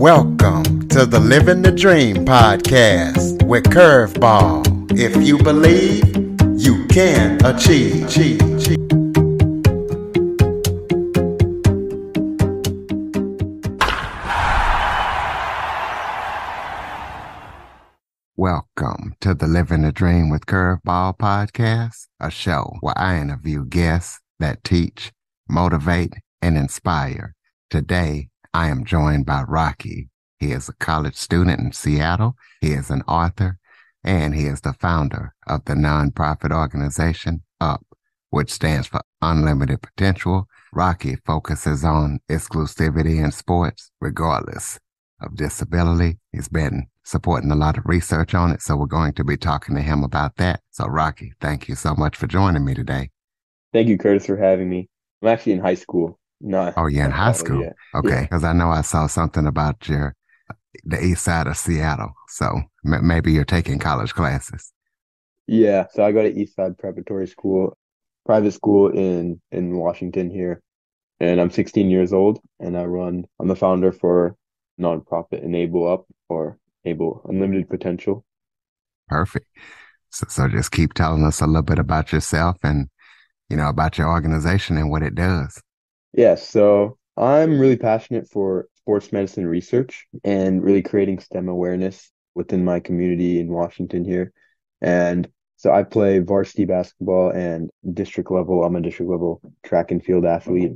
Welcome to the Living the Dream podcast with Curveball. If you believe, you can achieve. Welcome to the Living the Dream with Curveball podcast, a show where I interview guests that teach, motivate, and inspire. Today, I am joined by Rocky. He is a college student in Seattle. He is an author, and he is the founder of the nonprofit organization UP, which stands for Unlimited Potential. Rocky focuses on exclusivity in sports, regardless of disability. He's been supporting a lot of research on it, so we're going to be talking to him about that. So, Rocky, thank you so much for joining me today. Thank you, Curtis, for having me. I'm actually in high school. Oh, you're in high school? Yet. Okay, because I know I saw something about the east side of Seattle, so maybe you're taking college classes. Yeah, so I go to East Side Preparatory School, private school in Washington here, and I'm 16 years old, and I'm the founder for nonprofit Enable Up, or Enable Unlimited Potential. Perfect. So just keep telling us a little bit about yourself and, about your organization and what it does. Yeah, so I'm really passionate for sports medicine research and really creating STEM awareness within my community in Washington here. And so I play varsity basketball and district level. I'm a district level track and field athlete.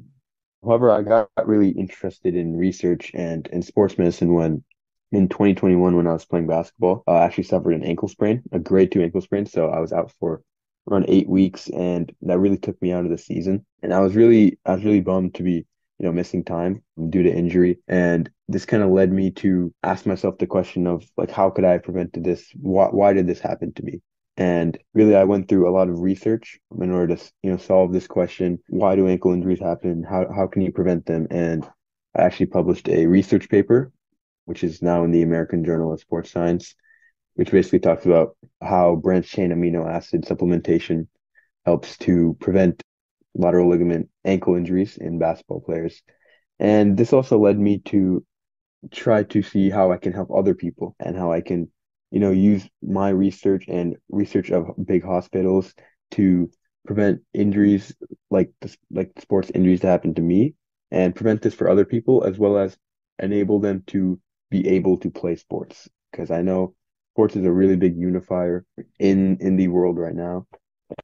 However, I got really interested in research and in sports medicine when in 2021, when I was playing basketball, I actually suffered an ankle sprain, a grade 2 ankle sprain. So I was out for around 8 weeks, and that really took me out of the season. And I was really bummed to be, missing time due to injury. And this kind of led me to ask myself the question of like, how could I have prevented this? Why did this happen to me? And really, I went through a lot of research in order to, solve this question. Why do ankle injuries happen? How can you prevent them? And I actually published a research paper, which is now in the American Journal of Sports Science, which basically talks about how branched chain amino acid supplementation helps to prevent lateral ligament ankle injuries in basketball players. And this also led me to try to see how I can help other people and how I can, use my research and research of big hospitals to prevent injuries like sports injuries that happen to me and prevent this for other people, as well as enable them to be able to play sports. Because I know sports is a really big unifier in the world right now,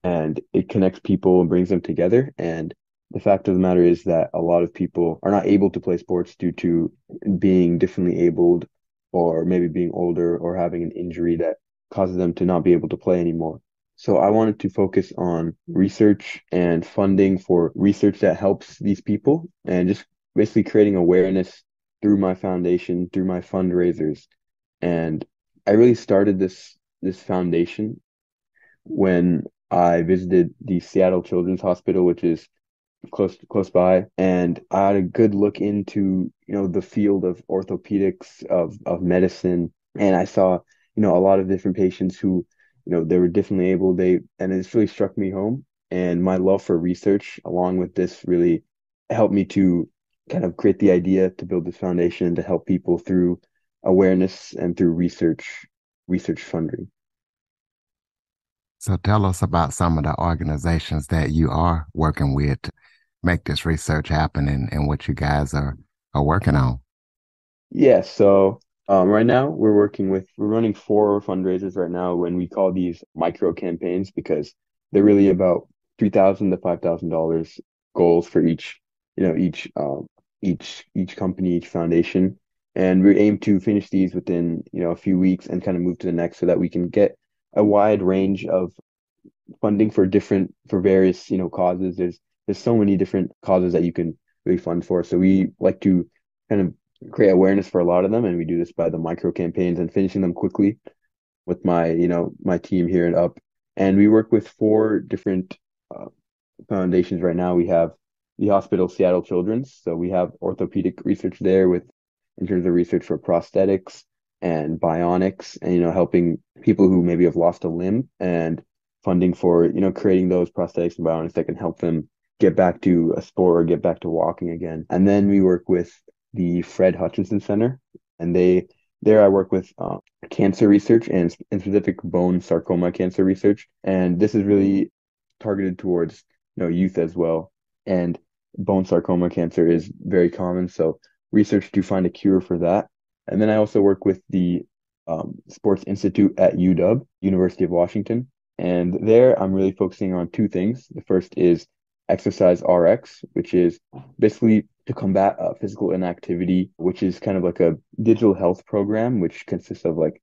and it connects people and brings them together. And the fact of the matter is that a lot of people are not able to play sports due to being differently abled, or maybe being older, or having an injury that causes them to not be able to play anymore. So I wanted to focus on research and funding for research that helps these people, and just basically creating awareness through my foundation, through my fundraisers. And I really started this foundation when I visited the Seattle Children's Hospital, which is close by, and I had a good look into, the field of orthopedics, of medicine, and I saw, a lot of different patients who, they were differently able. And it's really struck me home, and my love for research along with this really helped me to kind of create the idea to build this foundation to help people through awareness and through research funding. So tell us about some of the organizations that you are working with to make this research happen, and what you guys are working on. Yeah, so right now we're running 4 fundraisers right now, when we call these micro campaigns, because they're really about $3,000 to $5,000 goals for each company, each foundation. And we aim to finish these within, a few weeks and kind of move to the next, so that we can get a wide range of funding for various, causes. There's so many different causes that you can really fund for. So we like to kind of create awareness for a lot of them, and we do this by the micro campaigns and finishing them quickly with my team here at UP. And we work with 4 different foundations right now. We have the Hospital Seattle Children's, so we have orthopedic research there in terms of research for prosthetics and bionics, and helping people who maybe have lost a limb, and funding for creating those prosthetics and bionics that can help them get back to a sport or get back to walking again. And then we work with the Fred Hutchinson Center, and there I work with cancer research and in specific bone sarcoma cancer research, and this is really targeted towards youth as well. And bone sarcoma cancer is very common, so research to find a cure for that. And then I also work with the Sports Institute at UW, University of Washington, and there I'm really focusing on two things. The first is exercise RX, which is basically to combat physical inactivity, which is kind of like a digital health program, which consists of like,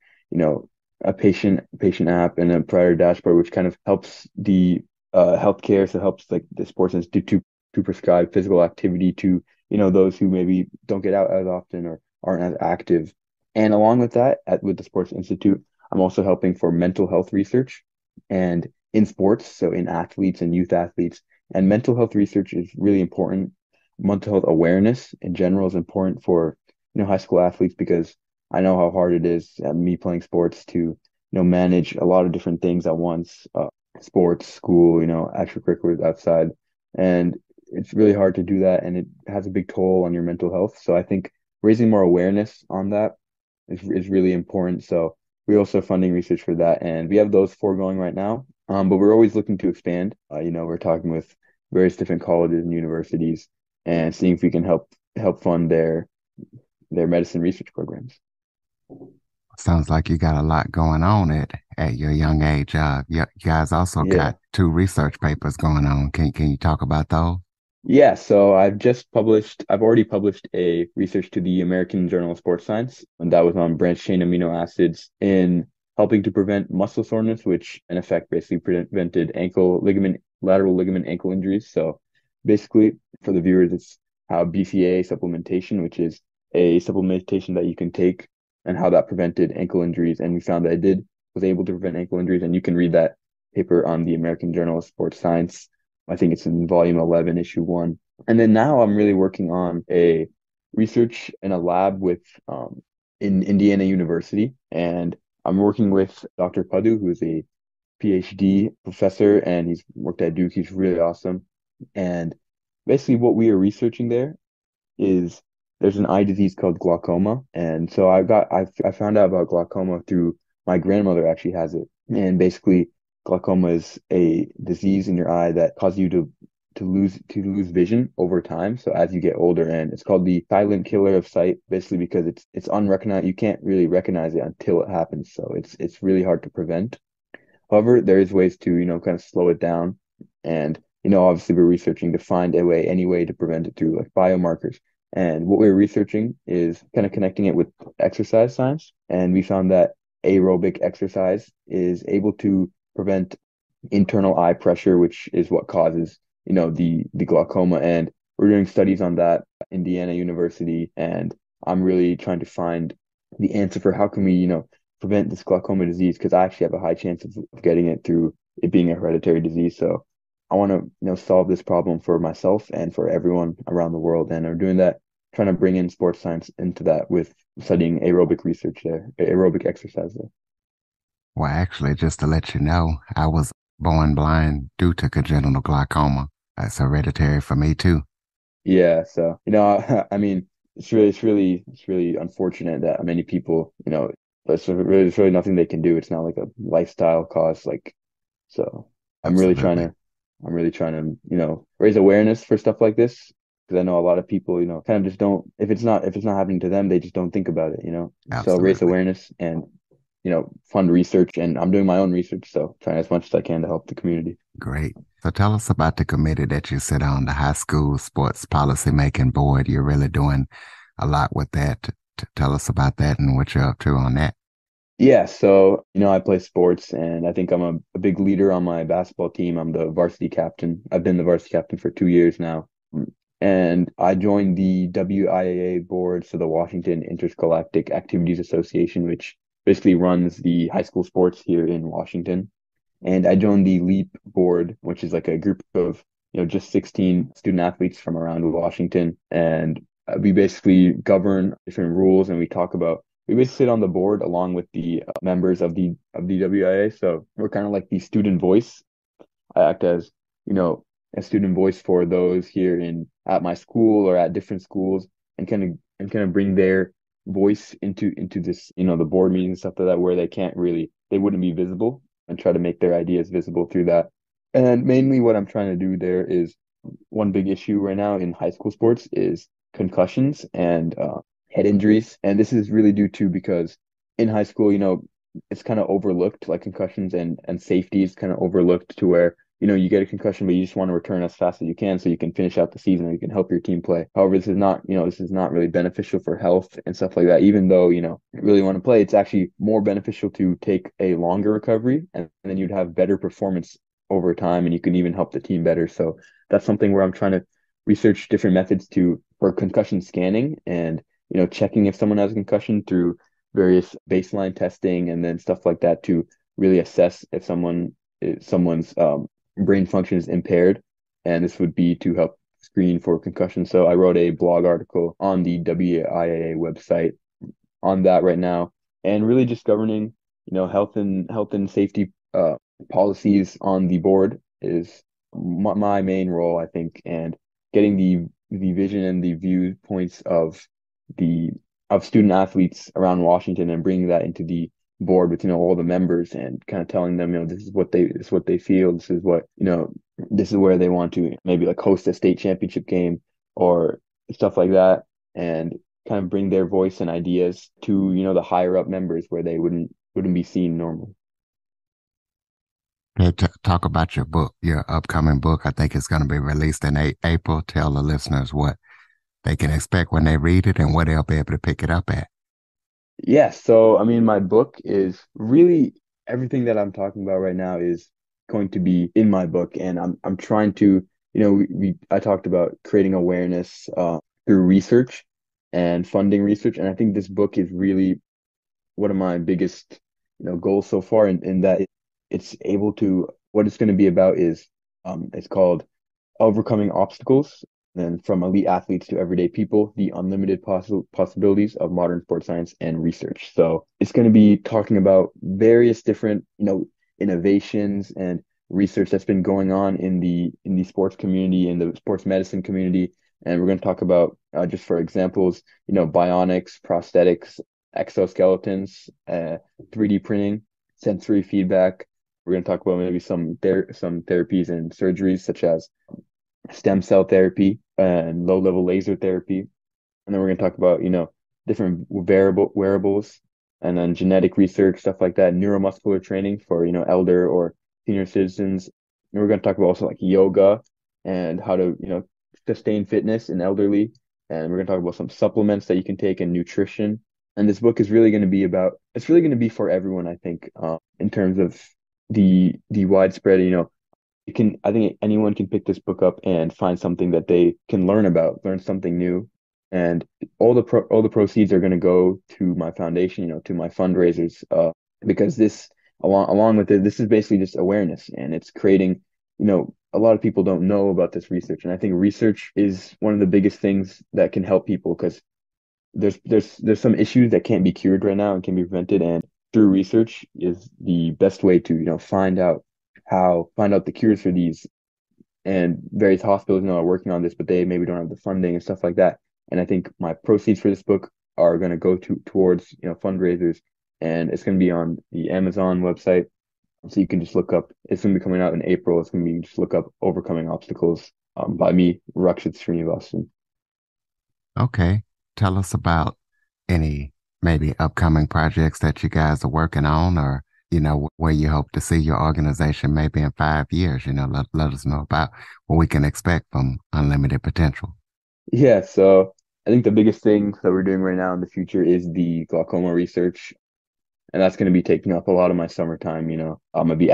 a patient app and a prior dashboard, which kind of helps the healthcare, so helps like the sports institute to prescribe physical activity to, those who maybe don't get out as often or aren't as active. And along with that, with the Sports Institute, I'm also helping for mental health research and in sports, so in athletes and youth athletes. And mental health research is really important. Mental health awareness in general is important for, high school athletes because I know how hard it is me playing sports to, manage a lot of different things at once, sports, school, extracurriculars outside. And it's really hard to do that. And it has a big toll on your mental health. So I think raising more awareness on that is really important. So we're also funding research for that. And we have those four going right now. But we're always looking to expand. We're talking with various different colleges and universities and seeing if we can help fund their medicine research programs. Sounds like you got a lot going on at your young age. You guys also Yeah. got two research papers going on. Can you talk about those? Yeah, so I've already published a research to the American Journal of Sports Science, and that was on branched chain amino acids in helping to prevent muscle soreness, which in effect basically prevented lateral ligament ankle injuries. So basically, for the viewers, it's how BCA supplementation, which is a supplementation that you can take, and how that prevented ankle injuries. And we found that was able to prevent ankle injuries, and you can read that paper on the American Journal of Sports Science. I think it's in volume 11, issue one. And then now I'm really working on a research in a lab in Indiana University. And I'm working with Dr. Padu, who's a PhD professor, and he's worked at Duke. He's really awesome. And basically what we are researching there is there's an eye disease called glaucoma. And so I found out about glaucoma through my grandmother actually has it. And basically glaucoma is a disease in your eye that causes you to lose vision over time. So as you get older, and it's called the silent killer of sight, basically because it's unrecognized. You can't really recognize it until it happens. So it's really hard to prevent. However, there is ways to, kind of slow it down. And, obviously we're researching to find any way to prevent it through like biomarkers. And what we're researching is kind of connecting it with exercise science. And we found that aerobic exercise is able to prevent internal eye pressure, which is what causes, the glaucoma. And we're doing studies on that at Indiana University. And I'm really trying to find the answer for how can we, prevent this glaucoma disease because I actually have a high chance of getting it through it being a hereditary disease. So I want to, solve this problem for myself and for everyone around the world. And I'm doing that, trying to bring in sports science into that with studying aerobic research there, aerobic exercise there. Well, actually, just to let you know, I was born blind due to congenital glaucoma. That's hereditary for me too. Yeah. So, I mean, it's really unfortunate that many people, but there's really nothing they can do. It's not like a lifestyle cause. So I'm really trying Absolutely. to, raise awareness for stuff like this because I know a lot of people, kind of just don't. If it's not happening to them, they just don't think about it. So raise Absolutely. awareness and fund research, and I'm doing my own research, so trying as much as I can to help the community. Great. So tell us about the committee that you sit on, the high school sports policy making board. You're really doing a lot with that. Tell us about that and what you're up to on that. Yeah, so I play sports, and I think I'm a big leader on my basketball team. I'm the varsity captain. I've been the varsity captain for 2 years now. And I joined the WIAA board, so the Washington Interscholastic Activities Association, which basically runs the high school sports here in Washington. And I joined the LEAP board, which is like a group of, just 16 student athletes from around Washington. And we basically govern different rules and we basically sit on the board along with the members of the WIA. So we're kind of like the student voice. I act as, you know, a student voice for those here at my school or at different schools and kind of bring voice into this, the board meetings and stuff like that, where they wouldn't be visible, and try to make their ideas visible through that. And mainly what I'm trying to do there is one big issue right now in high school sports is concussions and head injuries. And this is really due to because in high school, it's kind of overlooked, like concussions and safety is kind of overlooked to where, you get a concussion, but you just want to return as fast as you can so you can finish out the season or you can help your team play. However, this is not really beneficial for health and stuff like that. Even though, you really want to play, it's actually more beneficial to take a longer recovery and then you'd have better performance over time and you can even help the team better. So that's something where I'm trying to research different methods for concussion scanning and checking if someone has a concussion through various baseline testing and then stuff like that to really assess if someone's brain function is impaired, and this would be to help screen for concussion. So I wrote a blog article on the WIAA website on that right now, and really just governing health and safety policies on the board is my main role, I think, and getting the vision and the viewpoints the of student athletes around Washington and bringing that into the board with all the members and kind of telling them this is what they feel, this is where they want to maybe like host a state championship game or stuff like that, and kind of bring their voice and ideas to the higher up members where they wouldn't be seen normally. Talk about your book, your upcoming book. I think it's going to be released in April. Tell the listeners what they can expect when they read it and where they'll be able to pick it up at. Yeah, so I mean, my book is really everything that I'm talking about right now is going to be in my book, and I'm trying to, I talked about creating awareness through research and funding research, and I think this book is really one of my biggest, goals so far, in that it's able to what it's going to be about is it's called Overcoming Obstacles, and from elite athletes to everyday people, the unlimited possibilities of modern sports science and research. So it's going to be talking about various different, innovations and research that's been going on in the sports community, in the sports medicine community. And we're going to talk about, just for examples, bionics, prosthetics, exoskeletons, 3D printing, sensory feedback. We're going to talk about maybe some therapies and surgeries such as stem cell therapy and low level laser therapy. And then we're going to talk about, different wearables and then genetic research, stuff like that, neuromuscular training for, elder or senior citizens. And we're going to talk about also like yoga and how to, sustain fitness in elderly. And we're going to talk about some supplements that you can take and nutrition. And this book is really going to be it's really going to be for everyone, I think, in terms of the widespread, I think anyone can pick this book up and find something that they can learn something new. And all the proceeds are going to go to my foundation, to my fundraisers, because along with it, this is basically just awareness, and it's creating, a lot of people don't know about this research. And I think research is one of the biggest things that can help people because there's some issues that can't be cured right now and can be prevented. And through research is the best way to, find out the cures for these. And various hospitals, are working on this, but they maybe don't have the funding and stuff like that. And I think my proceeds for this book are going to go towards, fundraisers, and it's going to be on the Amazon website. So you can just look up, it's going to be coming out in April. It's going to be just look up Overcoming Obstacles, by me, Rakshith Srinivasan. Okay. Tell us about any maybe upcoming projects that you guys are working on or, where you hope to see your organization maybe in 5 years. Let us know about what we can expect from Unlimited Potential. Yeah, so I think the biggest thing that we're doing right now in the future is the glaucoma research, and that's going to be taking up a lot of my summertime. I'm gonna be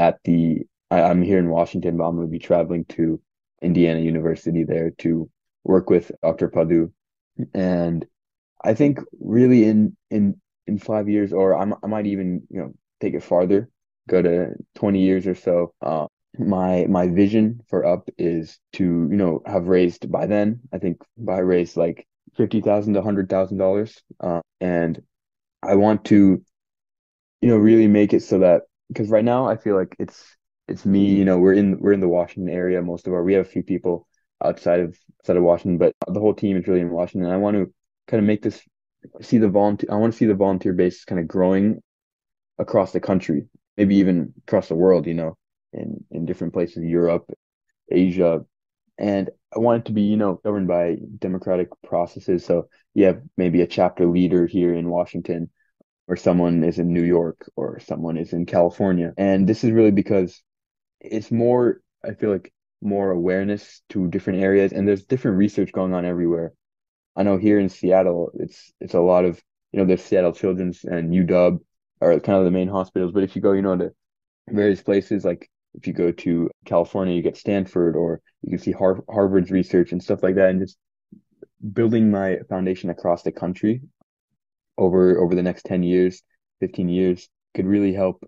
I'm here in Washington, but I'm gonna be traveling to Indiana University there to work with Dr. Padu. And I think really in 5 years, or I might even, take it farther, go to 20 years or so. My vision for Up is to, have raised by then, I think by raised like 50,000 to $100,000. And I want to, really make it so that, because right now I feel like it's me, we're in the Washington area. We have a few people outside of Washington, but the whole team is really in Washington. I want to kind of make this I want to see the volunteer base kind of growing across the country, maybe even across the world, in different places, Europe, Asia. And I want it to be, governed by democratic processes. So you have maybe a chapter leader here in Washington, or someone is in New York, or someone is in California. And this is really because it's more, I feel like, more awareness to different areas, and there's different research going on everywhere. I know here in Seattle, it's a lot of, there's Seattle Children's and UW are kind of the main hospitals. But if you go, to various places, like if you go to California, you get Stanford, or you can see Harvard's research and stuff like that. And just building my foundation across the country over the next 10 years, 15 years could really help,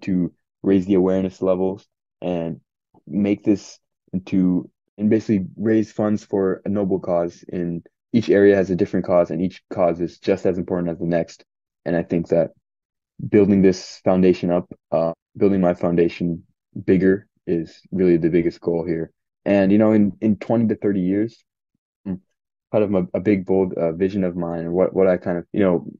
to raise the awareness levels and make this into and basically raise funds for a noble cause. In each area has a different cause, and each cause is just as important as the next. And I think that building this foundation up, building my foundation bigger is really the biggest goal here. And in 20 to 30 years, kind of a big bold vision of mine, or what I kind of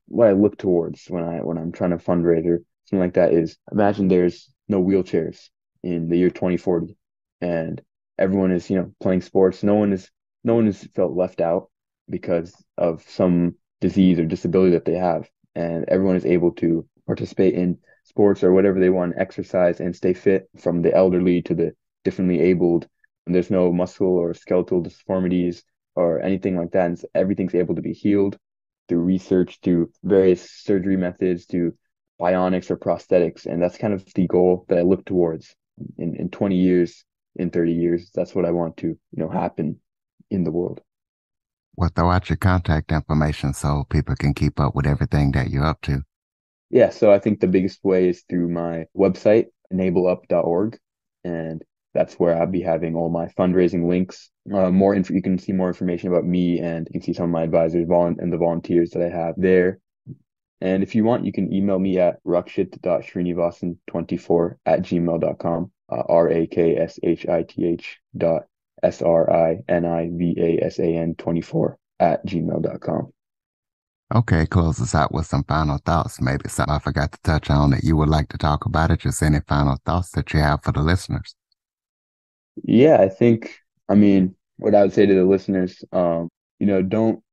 what I look towards when I'm trying to fundraise or something like that is, imagine there's no wheelchairs in the year 2040, and everyone is playing sports. No one is felt left out because of some disease or disability that they have, and everyone is able to participate in sports or whatever they want, exercise and stay fit, from the elderly to the differently abled. And there's no muscle or skeletal deformities or anything like that. And everything's able to be healed through research, through various surgery methods, to bionics or prosthetics. And that's kind of the goal that I look towards in 20 years, in 30 years. That's what I want to, happen in the world. Well, throw out your contact information so people can keep up with everything that you're up to. Yeah, so I think the biggest way is through my website, enableup.org, and that's where I'll be having all my fundraising links. You can see more information about me, and you can see some of my advisors and the volunteers that I have there. And if you want, you can email me at rakshith.srinivasan24@gmail.com, rakshith.srinivasan24@gmail.com. Okay, close us out with some final thoughts. Maybe something I forgot to touch on that you would like to talk about. It. Just any final thoughts that you have for the listeners. Yeah, I mean, what I would say to the listeners, don't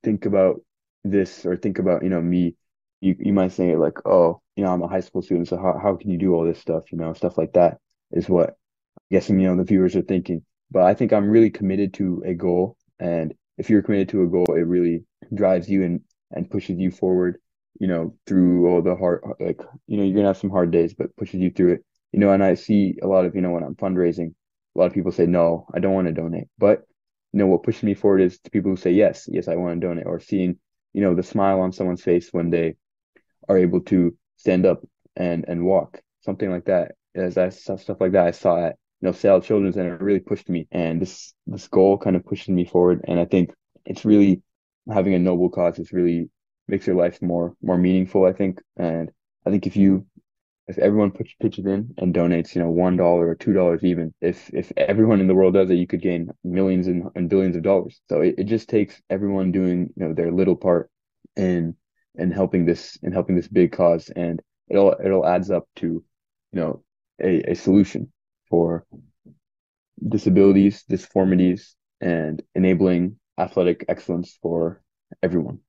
think about this, or think about, me. You might say like, oh, I'm a high school student, so how can you do all this stuff? Stuff like that is what I'm guessing, the viewers are thinking. But I think I'm really committed to a goal. And if you're committed to a goal, it really drives you and pushes you forward, through all the hard, like, you're gonna have some hard days, but pushes you through it. And I see a lot of, when I'm fundraising, a lot of people say, no, I don't want to donate. But, what pushes me forward is the people who say, yes, yes, I want to donate, or seeing, the smile on someone's face when they are able to stand up and walk, something like that. As I saw stuff like that, I saw at, Seattle Children's, and it really pushed me. And this goal kind of pushes me forward. And I think it's really, having a noble cause is really makes your life more meaningful, I think. And I think if everyone pitches in and donates, $1 or $2 even, if everyone in the world does it, you could gain millions and billions of dollars. So it just takes everyone doing, their little part in helping this big cause, and it'll adds up to, a solution for disabilities, disformities, and enabling athletic excellence for everyone.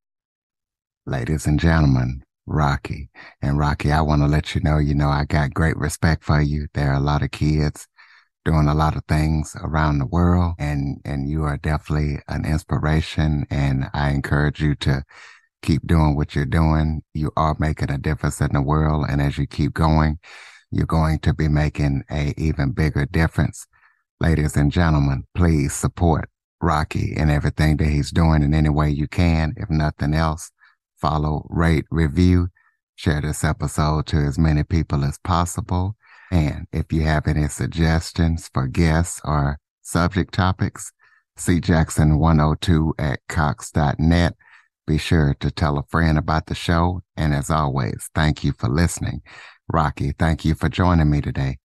Ladies and gentlemen, Rocky. And Rocky, I want to let you know, I got great respect for you. There are a lot of kids doing a lot of things around the world, and you are definitely an inspiration. And I encourage you to keep doing what you're doing. You are making a difference in the world. And as you keep going, you're going to be making a even bigger difference. Ladies and gentlemen, please support Rocky in everything that he's doing in any way you can. If nothing else, follow, rate, review, share this episode to as many people as possible. And if you have any suggestions for guests or subject topics, see Jackson102 at cox.net. Be sure to tell a friend about the show. And as always, thank you for listening. Rocky, thank you for joining me today.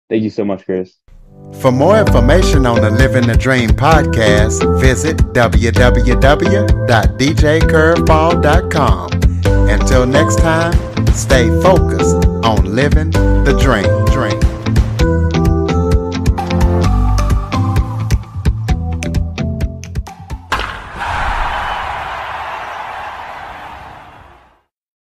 Thank you so much, Chris. For more information on the Living the Dream podcast, visit www.djcurveball.com. Until next time, stay focused on living the dream.